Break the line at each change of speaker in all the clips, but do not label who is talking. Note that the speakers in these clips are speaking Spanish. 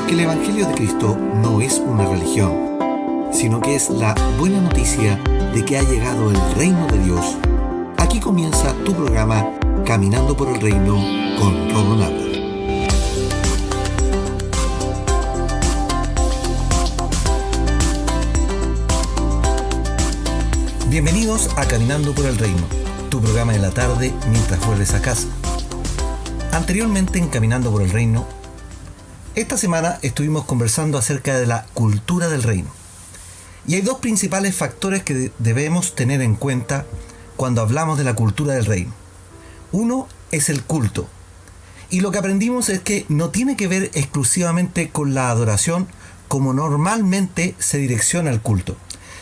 Porque el Evangelio de Cristo no es una religión, sino que es la buena noticia de que ha llegado el reino de Dios. Aquí comienza tu programa Caminando por el Reino con Rodo Nava. Bienvenidos a Caminando por el Reino, tu programa en la tarde mientras vuelves a casa. Anteriormente en Caminando por el Reino, esta semana estuvimos conversando acerca de la cultura del reino. Y hay dos principales factores que debemos tener en cuenta cuando hablamos de la cultura del reino. Uno es el culto. Y lo que aprendimos es que no tiene que ver exclusivamente con la adoración como normalmente se direcciona el culto,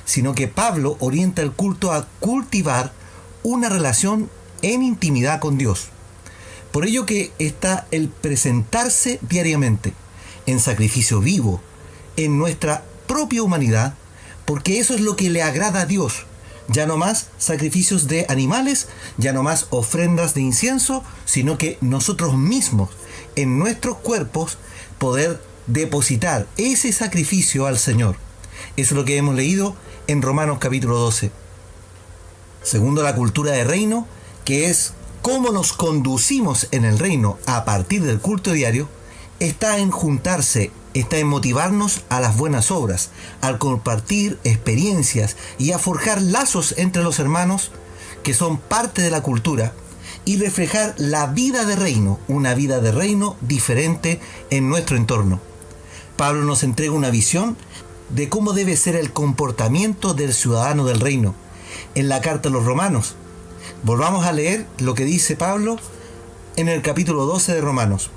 sino que Pablo orienta el culto a cultivar una relación en intimidad con Dios. Por ello que está el presentarse diariamente en sacrificio vivo, en nuestra propia humanidad, porque eso es lo que le agrada a Dios. Ya no más sacrificios de animales, ya no más ofrendas de incienso, sino que nosotros mismos, en nuestros cuerpos, poder depositar ese sacrificio al Señor. Eso es lo que hemos leído en Romanos capítulo 12. Segundo, la cultura de reino, que es cómo nos conducimos en el reino a partir del culto diario, está en juntarse, está en motivarnos a las buenas obras, al compartir experiencias y a forjar lazos entre los hermanos que son parte de la cultura y reflejar la vida de reino, una vida de reino diferente en nuestro entorno. Pablo nos entrega una visión de cómo debe ser el comportamiento del ciudadano del reino en la carta a los Romanos. Volvamos a leer lo que dice Pablo en el capítulo 12 de Romanos.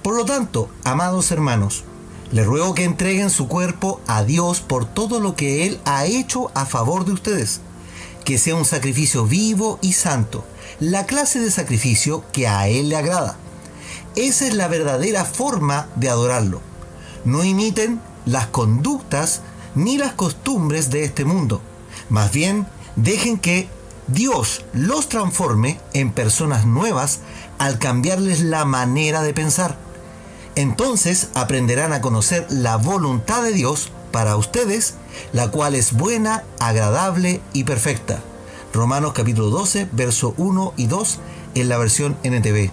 Por lo tanto, amados hermanos, les ruego que entreguen su cuerpo a Dios por todo lo que Él ha hecho a favor de ustedes, que sea un sacrificio vivo y santo, la clase de sacrificio que a Él le agrada. Esa es la verdadera forma de adorarlo. No imiten las conductas ni las costumbres de este mundo. Más bien, dejen que Dios los transforme en personas nuevas al cambiarles la manera de pensar. Entonces aprenderán a conocer la voluntad de Dios para ustedes, la cual es buena, agradable y perfecta. Romanos capítulo 12, verso 1 y 2 en la versión NTV.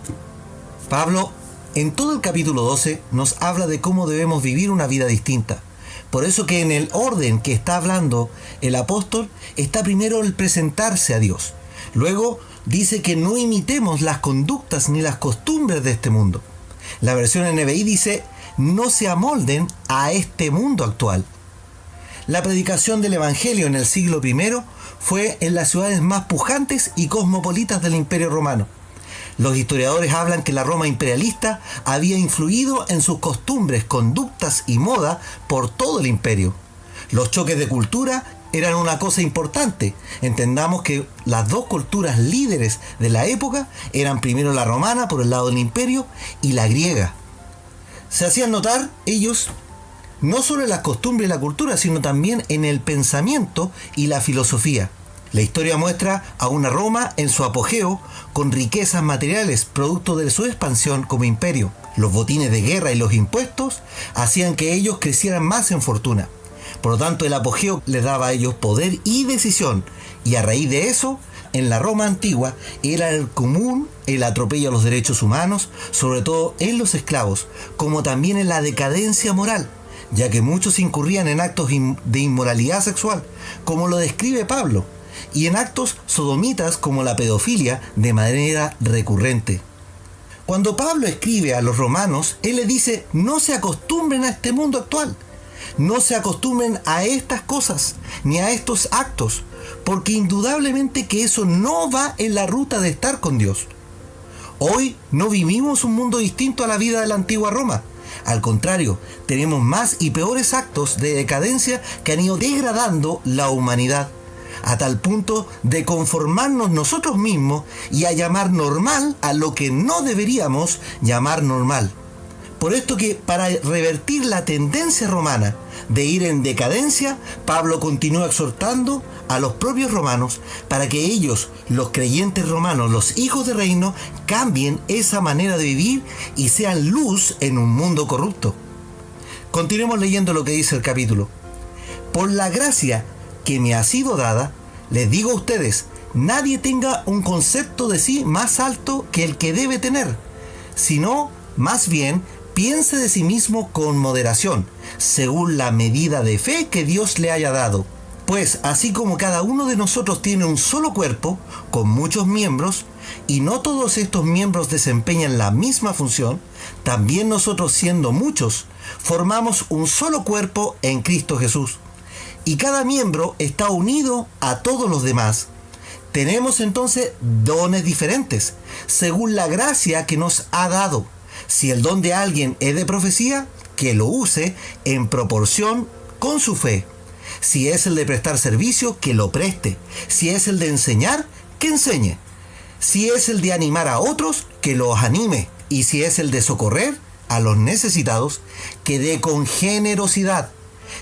Pablo, en todo el capítulo 12, nos habla de cómo debemos vivir una vida distinta. Por eso que en el orden que está hablando el apóstol, está primero el presentarse a Dios. Luego dice que no imitemos las conductas ni las costumbres de este mundo. La versión NBI dice, no se amolden a este mundo actual. La predicación del Evangelio en el siglo I fue en las ciudades más pujantes y cosmopolitas del Imperio Romano. Los historiadores hablan que la Roma imperialista había influido en sus costumbres, conductas y moda por todo el imperio. Los choques de cultura eran una cosa importante. Entendamos que las dos culturas líderes de la época eran primero la romana por el lado del imperio y la griega. Se hacían notar ellos no solo en las costumbres y la cultura, sino también en el pensamiento y la filosofía. La historia muestra a una Roma en su apogeo con riquezas materiales producto de su expansión como imperio. Los botines de guerra y los impuestos hacían que ellos crecieran más en fortuna. Por lo tanto, el apogeo les daba a ellos poder y decisión. Y a raíz de eso, en la Roma antigua, era el común el atropello a los derechos humanos, sobre todo en los esclavos, como también en la decadencia moral, ya que muchos incurrían en actos de inmoralidad sexual, como lo describe Pablo, y en actos sodomitas como la pedofilia de manera recurrente. Cuando Pablo escribe a los romanos, él les dice, no se acostumbren a este mundo actual, no se acostumbren a estas cosas, ni a estos actos, porque indudablemente que eso no va en la ruta de estar con Dios. Hoy no vivimos un mundo distinto a la vida de la antigua Roma. Al contrario, tenemos más y peores actos de decadencia que han ido degradando la humanidad, a tal punto de conformarnos nosotros mismos y a llamar normal a lo que no deberíamos llamar normal. Por esto que para revertir la tendencia romana de ir en decadencia, Pablo continúa exhortando a los propios romanos para que ellos, los creyentes romanos, los hijos de reino, cambien esa manera de vivir y sean luz en un mundo corrupto. Continuemos leyendo lo que dice el capítulo. Por la gracia que me ha sido dada, les digo a ustedes, nadie tenga un concepto de sí más alto que el que debe tener, sino más bien piense de sí mismo con moderación, según la medida de fe que Dios le haya dado. Pues así como cada uno de nosotros tiene un solo cuerpo, con muchos miembros, y no todos estos miembros desempeñan la misma función, también nosotros, siendo muchos, formamos un solo cuerpo en Cristo Jesús. Y cada miembro está unido a todos los demás. Tenemos entonces dones diferentes, según la gracia que nos ha dado. Si el don de alguien es de profecía, que lo use en proporción con su fe. Si es el de prestar servicio, que lo preste. Si es el de enseñar, que enseñe. Si es el de animar a otros, que los anime. Y si es el de socorrer a los necesitados, que dé con generosidad.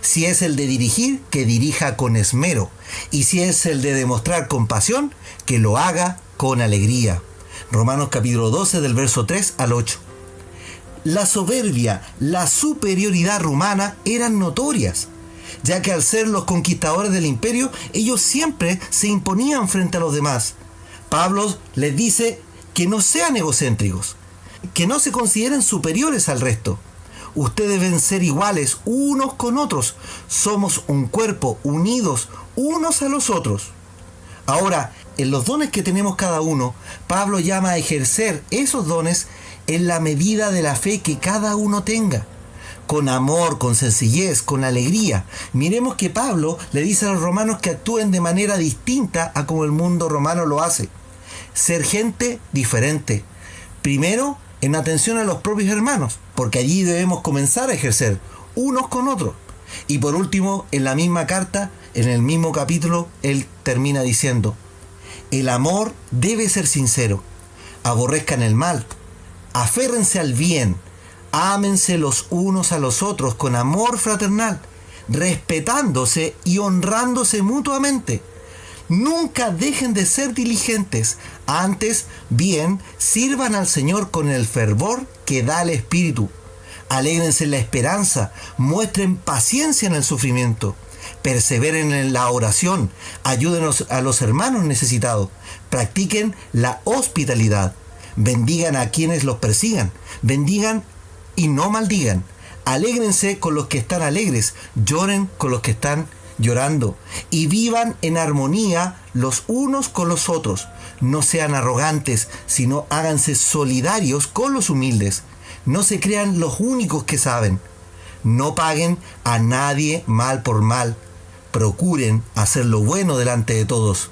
Si es el de dirigir, que dirija con esmero. Y si es el de demostrar compasión, que lo haga con alegría. Romanos capítulo 12 del verso 3 al 8. La soberbia, la superioridad romana eran notorias, ya que al ser los conquistadores del imperio, ellos siempre se imponían frente a los demás. Pablo les dice que no sean egocéntricos, que no se consideren superiores al resto. Ustedes deben ser iguales unos con otros. Somos un cuerpo, unidos unos a los otros. Ahora, en los dones que tenemos cada uno, Pablo llama a ejercer esos dones en la medida de la fe que cada uno tenga. Con amor, con sencillez, con alegría. Miremos que Pablo le dice a los romanos que actúen de manera distinta a como el mundo romano lo hace. Ser gente diferente. Primero, en atención a los propios hermanos, porque allí debemos comenzar a ejercer unos con otros. Y por último, en la misma carta, en el mismo capítulo, él termina diciendo: el amor debe ser sincero, aborrezcan el mal, aférrense al bien, ámense los unos a los otros con amor fraternal, respetándose y honrándose mutuamente. Nunca dejen de ser diligentes, antes bien sirvan al Señor con el fervor que da el Espíritu. Alégrense en la esperanza, muestren paciencia en el sufrimiento, perseveren en la oración, ayuden a los hermanos necesitados, practiquen la hospitalidad, bendigan a quienes los persigan, bendigan y no maldigan, alégrense con los que están alegres, lloren con los que están llorando, y vivan en armonía los unos con los otros. No sean arrogantes, sino háganse solidarios con los humildes. No se crean los únicos que saben. No paguen a nadie mal por mal. Procuren hacer lo bueno delante de todos.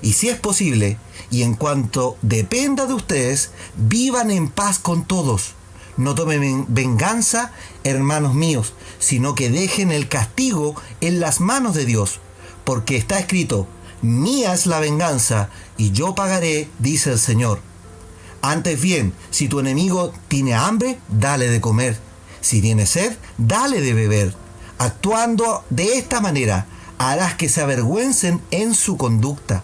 Y si es posible, y en cuanto dependa de ustedes, vivan en paz con todos. No tomen venganza, hermanos míos, sino que dejen el castigo en las manos de Dios. Porque está escrito: mía es la venganza, y yo pagaré, dice el Señor. Antes bien, si tu enemigo tiene hambre, dale de comer. Si tiene sed, dale de beber. Actuando de esta manera, harás que se avergüencen en su conducta.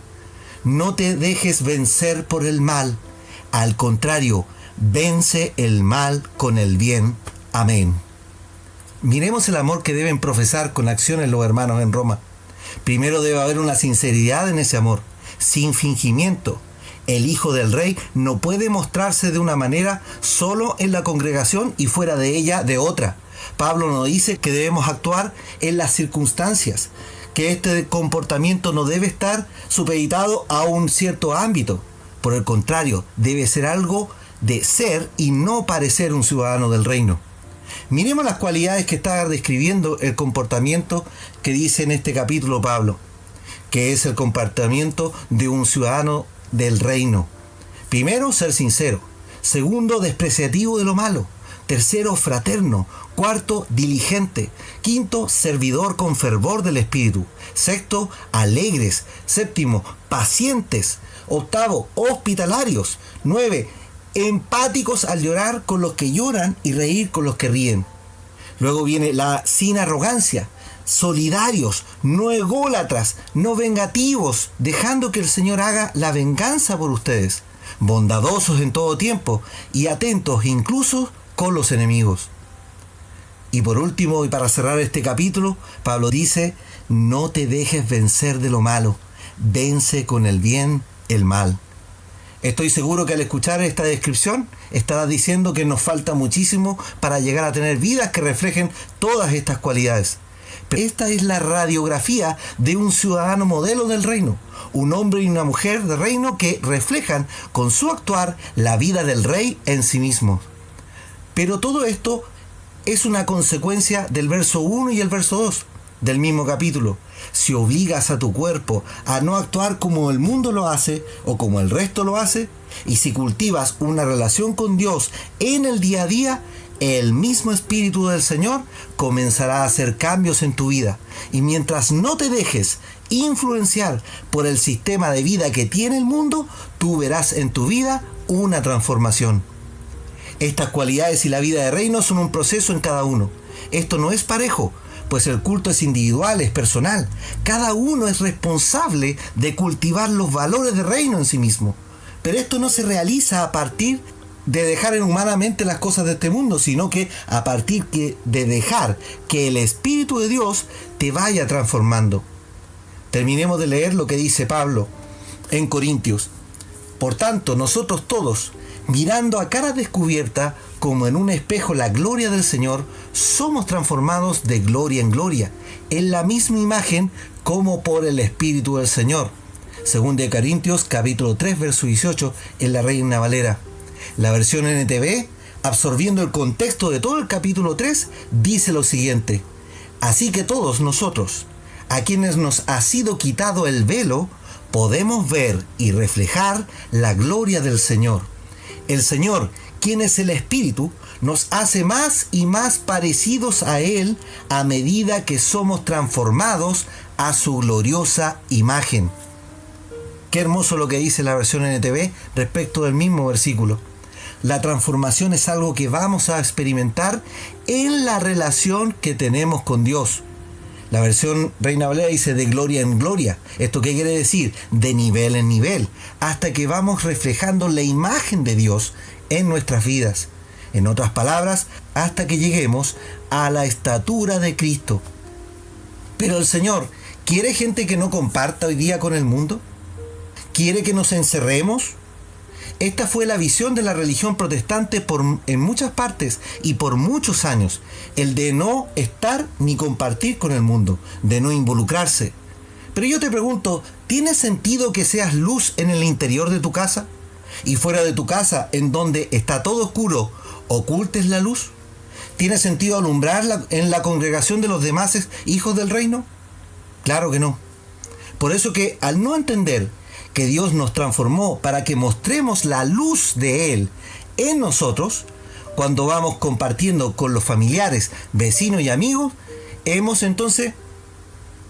No te dejes vencer por el mal. Al contrario, vence el mal con el bien. Amén. Miremos el amor que deben profesar con acciones los hermanos en Roma. Primero debe haber una sinceridad en ese amor, sin fingimiento. El Hijo del Rey no puede mostrarse de una manera solo en la congregación y fuera de ella de otra. Pablo nos dice que debemos actuar en las circunstancias, que este comportamiento no debe estar supeditado a un cierto ámbito. Por el contrario, debe ser algo de ser y no parecer un ciudadano del reino. Miremos las cualidades que está describiendo el comportamiento que dice en este capítulo Pablo, que es el comportamiento de un ciudadano del reino. Primero, ser sincero. Segundo, despreciativo de lo malo. Tercero, fraterno. Cuarto, diligente. Quinto, servidor con fervor del Espíritu. Sexto, alegres. Séptimo, pacientes. Octavo, hospitalarios. 9, empáticos al llorar con los que lloran y reír con los que ríen. Luego viene la sin arrogancia, solidarios, no ególatras, no vengativos, dejando que el Señor haga la venganza por ustedes, bondadosos en todo tiempo y atentos incluso con los enemigos. Y por último, y para cerrar este capítulo, Pablo dice, no te dejes vencer de lo malo, vence con el bien el mal. Estoy seguro que al escuchar esta descripción estarás diciendo que nos falta muchísimo para llegar a tener vidas que reflejen todas estas cualidades. Pero esta es la radiografía de un ciudadano modelo del reino, un hombre y una mujer de reino que reflejan con su actuar la vida del rey en sí mismo. Pero todo esto es una consecuencia del verso 1 y el verso 2 del mismo capítulo. Si obligas a tu cuerpo a no actuar como el mundo lo hace o como el resto lo hace, y si cultivas una relación con Dios en el día a día, el mismo Espíritu del Señor comenzará a hacer cambios en tu vida. Y mientras no te dejes influenciar por el sistema de vida que tiene el mundo, tú verás en tu vida una transformación. Estas cualidades y la vida de reino son un proceso en cada uno. Esto no es parejo, pues el culto es individual, es personal. Cada uno es responsable de cultivar los valores de reino en sí mismo. Pero esto no se realiza a partir de dejar inhumanamente las cosas de este mundo, sino que a partir de dejar que el Espíritu de Dios te vaya transformando. Terminemos de leer lo que dice Pablo en Corintios. Por tanto, nosotros todos, mirando a cara descubierta, como en un espejo la gloria del Señor, somos transformados de gloria en gloria, en la misma imagen como por el Espíritu del Señor. Según de Corintios, capítulo 3, verso 18, en la Reina Valera. La versión NTV, absorbiendo el contexto de todo el capítulo 3, dice lo siguiente: así que todos nosotros, a quienes nos ha sido quitado el velo, podemos ver y reflejar la gloria del Señor. El Señor, quien es el Espíritu, nos hace más y más parecidos a Él a medida que somos transformados a su gloriosa imagen. Qué hermoso lo que dice la versión NTV respecto del mismo versículo. La transformación es algo que vamos a experimentar en la relación que tenemos con Dios. La versión Reina Valera dice de gloria en gloria. ¿Esto qué quiere decir? De nivel en nivel, hasta que vamos reflejando la imagen de Dios en nuestras vidas. En otras palabras, hasta que lleguemos a la estatura de Cristo. Pero el Señor, ¿quiere gente que no comparta hoy día con el mundo? ¿Quiere que nos encerremos? Esta fue la visión de la religión protestante en muchas partes y por muchos años, el de no estar ni compartir con el mundo, de no involucrarse. Pero yo te pregunto, ¿tiene sentido que seas luz en el interior de tu casa? Y fuera de tu casa, en donde está todo oscuro, ¿ocultes la luz? ¿Tiene sentido alumbrar en la congregación de los demás hijos del reino? Claro que no. Por eso que al no entender que Dios nos transformó para que mostremos la luz de Él en nosotros, cuando vamos compartiendo con los familiares, vecinos y amigos, hemos entonces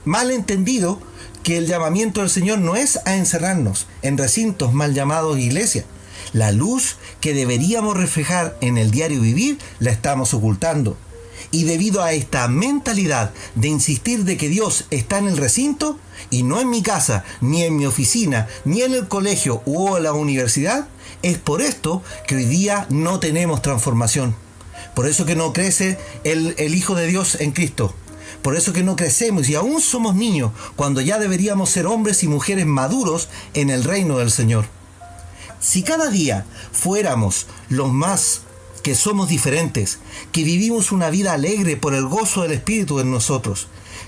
mal entendido que el llamamiento del Señor no es a encerrarnos en recintos mal llamados iglesia. La luz que deberíamos reflejar en el diario vivir la estamos ocultando. Y debido a esta mentalidad de insistir de que Dios está en el recinto y no en mi casa, ni en mi oficina, ni en el colegio o en la universidad, es por esto que hoy día no tenemos transformación. Por eso que no crece el Hijo de Dios en Cristo. Por eso que no crecemos y aún somos niños cuando ya deberíamos ser hombres y mujeres maduros en el reino del Señor. Si cada día fuéramos los más que somos diferentes, que vivimos una vida alegre por el gozo del Espíritu en nosotros,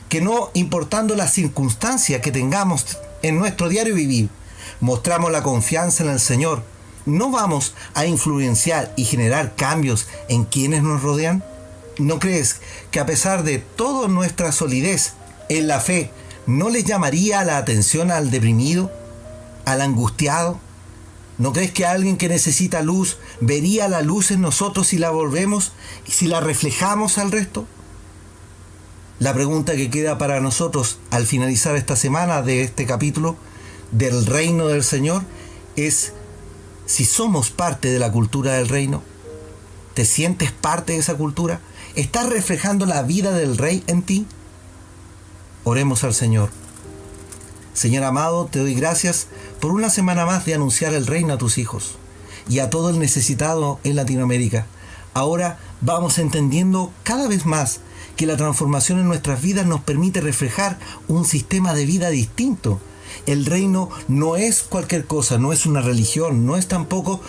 que no importando las circunstancias que tengamos en nuestro diario vivir, mostramos la confianza en el Señor, ¿no vamos a influenciar y generar cambios en quienes nos rodean? ¿No crees que a pesar de toda nuestra solidez en la fe, no les llamaría la atención al deprimido, al angustiado? ¿No crees que alguien que necesita luz vería la luz en nosotros si la volvemos y si la reflejamos al resto? La pregunta que queda para nosotros al finalizar esta semana de este capítulo del reino del Señor es si somos parte de la cultura del reino. ¿Te sientes parte de esa cultura? ¿Estás reflejando la vida del Rey en ti? Oremos al Señor. Señor amado, te doy gracias por una semana más de anunciar el reino a tus hijos y a todo el necesitado en Latinoamérica. Ahora vamos entendiendo cada vez más que la transformación en nuestras vidas nos permite reflejar un sistema de vida distinto. El reino no es cualquier cosa, no es una religión, no es tampoco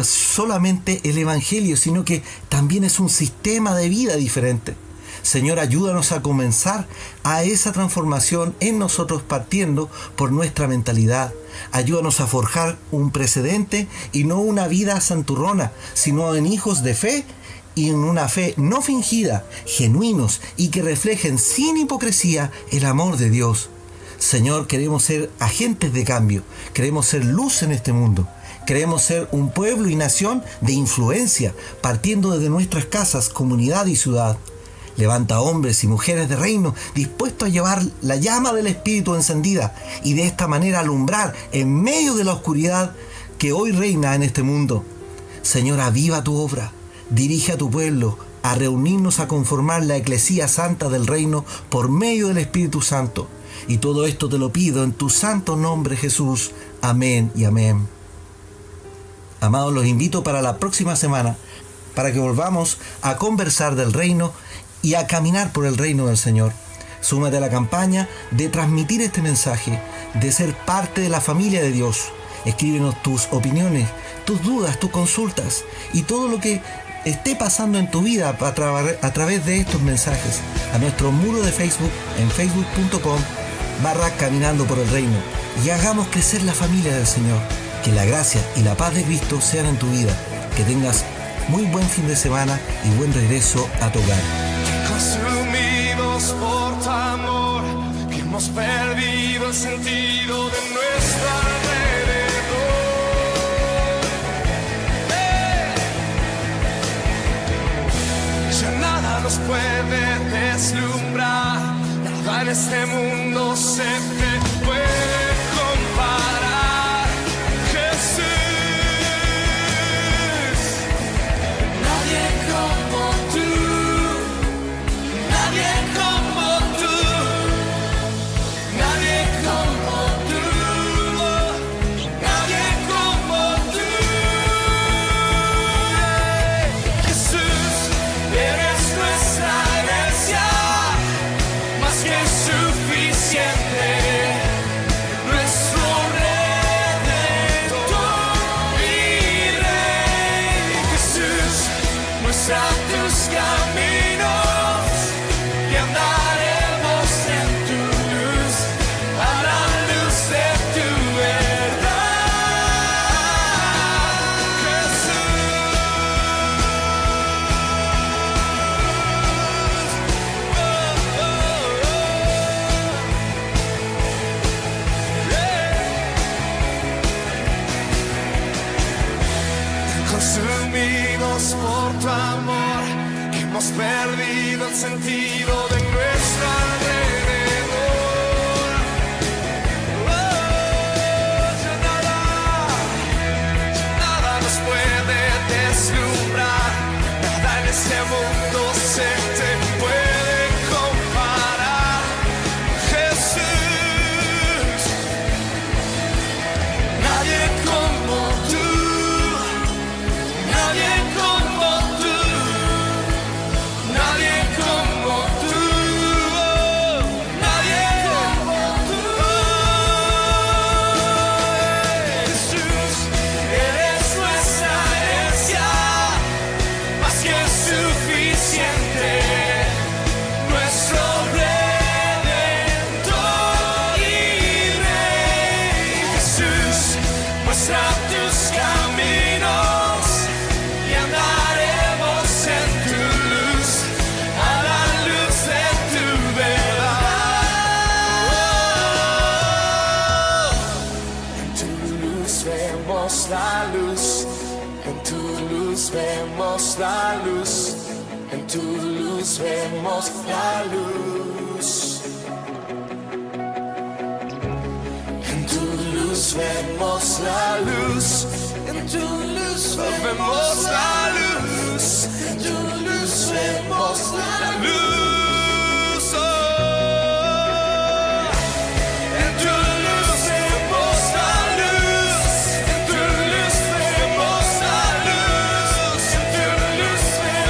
solamente el evangelio, sino que también es un sistema de vida diferente. Señor, ayúdanos a comenzar a esa transformación en nosotros partiendo por nuestra mentalidad. Ayúdanos a forjar un precedente y no una vida santurrona, sino en hijos de fe y en una fe no fingida, genuinos y que reflejen sin hipocresía el amor de Dios. Señor, queremos ser agentes de cambio, queremos ser luz en este mundo, queremos ser un pueblo y nación de influencia, partiendo desde nuestras casas, comunidad y ciudad. Levanta hombres y mujeres de reino dispuestos a llevar la llama del Espíritu encendida y de esta manera alumbrar en medio de la oscuridad que hoy reina en este mundo. Señor, aviva tu obra, dirige a tu pueblo a reunirnos a conformar la eclesía santa del reino por medio del Espíritu Santo. Y todo esto te lo pido en tu santo nombre, Jesús. Amén y amén. Amados, los invito para la próxima semana para que volvamos a conversar del reino y a caminar por el reino del Señor. Súmate a la campaña de transmitir este mensaje, de ser parte de la familia de Dios. Escríbenos tus opiniones, tus dudas, tus consultas y todo lo que esté pasando en tu vida a través de estos mensajes a nuestro muro de Facebook en facebook.com/caminando por el reino, y hagamos crecer la familia del Señor. Que la gracia y la paz de Cristo sean en tu vida. Que tengas muy buen fin de semana y buen regreso a tu hogar.
Consumidos por tu amor, que hemos perdido el sentido de nuestro alrededor. Ya nada nos puede deslumbrar, nada en este mundo se te puede comparar. Jesús, nadie como tú. Nadie como tú, nadie como tú, nadie como tú. Jesús, eres nuestra herencia, más que suficiente, nuestro Redentor y Rey. Jesús, muestra tus caminos y andaremos en tu luz, a la luz de tu verdad. Jesús, consumidos por tu amor, que hemos perdido el sentido de nuestro alrededor. Ya nada nos puede deslumbrar, nada en este mundo se te puede comparar. Jesús, nadie como tú, nadie como tú. Nadie como tú, nadie como tú. Jesús, eres nuestra herencia, más que suficiente, nuestro Redentor y Rey. Jesús, muestra tus caminos y andaremos en tu luz, a la luz de tu verdad. En tu luz vemos la luz, en tu luz vemos la luz, en tu luz vemos la luz. En tu luz vemos la luz, en tu luz vemos la luz, en tu luz vemos la luz. Oh. En tu luz vemos la luz, en tu luz vemos la luz, en tu luz vemos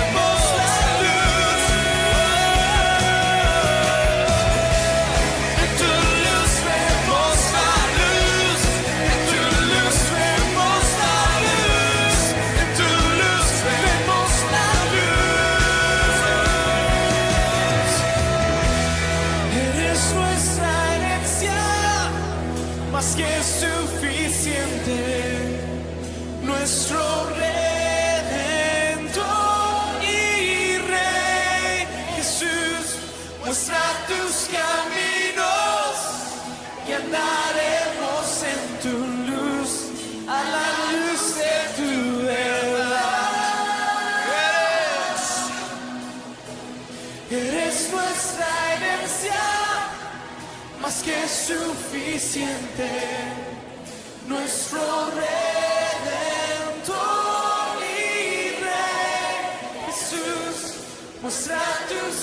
más que suficiente, nuestro Redentor y Rey. Jesús, muestra tus